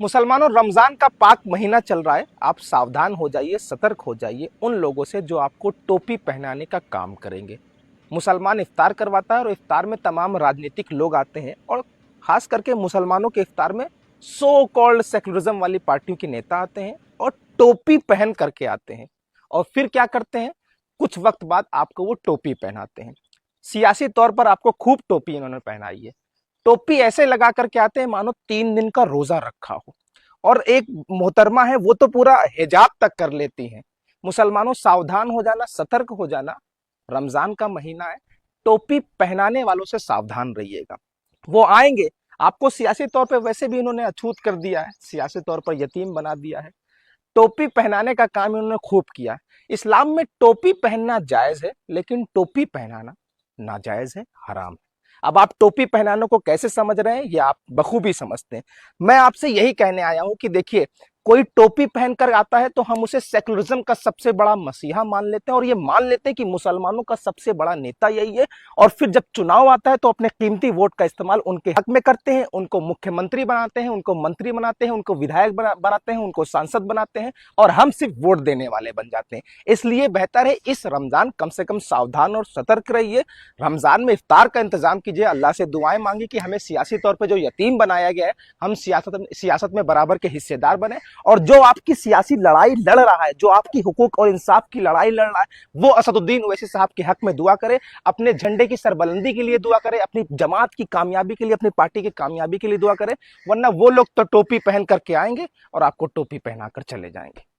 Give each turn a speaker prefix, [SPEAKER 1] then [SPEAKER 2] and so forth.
[SPEAKER 1] मुसलमानों, रमजान का पाक महीना चल रहा है। आप सावधान हो जाइए, सतर्क हो जाइए उन लोगों से जो आपको टोपी पहनाने का काम करेंगे। मुसलमान इफ्तार करवाता है और इफ्तार में तमाम राजनीतिक लोग आते हैं और खास करके मुसलमानों के इफ्तार में सो कॉल्ड सेकुलरिज्म वाली पार्टियों के नेता आते हैं और टोपी पहन करके आते हैं। और फिर क्या करते हैं, कुछ वक्त बाद आपको वो टोपी पहनाते हैं। सियासी तौर पर आपको खूब टोपी इन्होंने पहनाई है। टोपी ऐसे लगा करके आते हैं मानो 3 दिन का रोजा रखा हो। और एक मोहतरमा है, वो तो पूरा हिजाब तक कर लेती हैं। मुसलमानों, सावधान हो जाना, सतर्क हो जाना। रमजान का महीना है, टोपी पहनाने वालों से सावधान रहिएगा। वो आएंगे, आपको सियासी तौर पे वैसे भी इन्होंने अछूत कर दिया है, सियासी तौर पर यतीम बना दिया है। टोपी पहनाने का काम इन्होंने खूब किया है। इस्लाम में टोपी पहनना जायज है, लेकिन टोपी पहनाना नाजायज है, हराम है। अब आप टोपी पहनाने को कैसे समझ रहे हैं, ये आप बखूबी समझते हैं। मैं आपसे यही कहने आया हूं कि देखिए, कोई टोपी पहनकर आता है तो हम उसे सेकुलरिज्म का सबसे बड़ा मसीहा मान लेते हैं और ये मान लेते हैं कि मुसलमानों का सबसे बड़ा नेता यही है। और फिर जब चुनाव आता है तो अपने कीमती वोट का इस्तेमाल उनके हक में करते हैं, उनको मुख्यमंत्री बनाते हैं, उनको मंत्री बनाते हैं, उनको विधायक बनाते हैं, उनको सांसद बनाते हैं और हम सिर्फ वोट देने वाले बन जाते हैं। इसलिए बेहतर है इस रमजान कम से कम सावधान और सतर्क रहिए। रमजान में इफ्तार का इंतजाम कीजिए, अल्लाह से दुआएं मांगी कि हमें सियासी तौर पर जो यतीम बनाया गया है, हम सियासत में बराबर के हिस्सेदार बने। और जो आपकी सियासी लड़ाई लड़ रहा है, जो आपकी हुकूक और इंसाफ की लड़ाई लड़ रहा है, वो असदुद्दीन ओवैसी साहब के हक में दुआ करे, अपने झंडे की सरबलंदी के लिए दुआ करे, अपनी जमात की कामयाबी के लिए, अपनी पार्टी की कामयाबी के लिए दुआ करे। वरना वो लोग तो टोपी पहन करके आएंगे और आपको टोपी पहनाकर चले जाएंगे।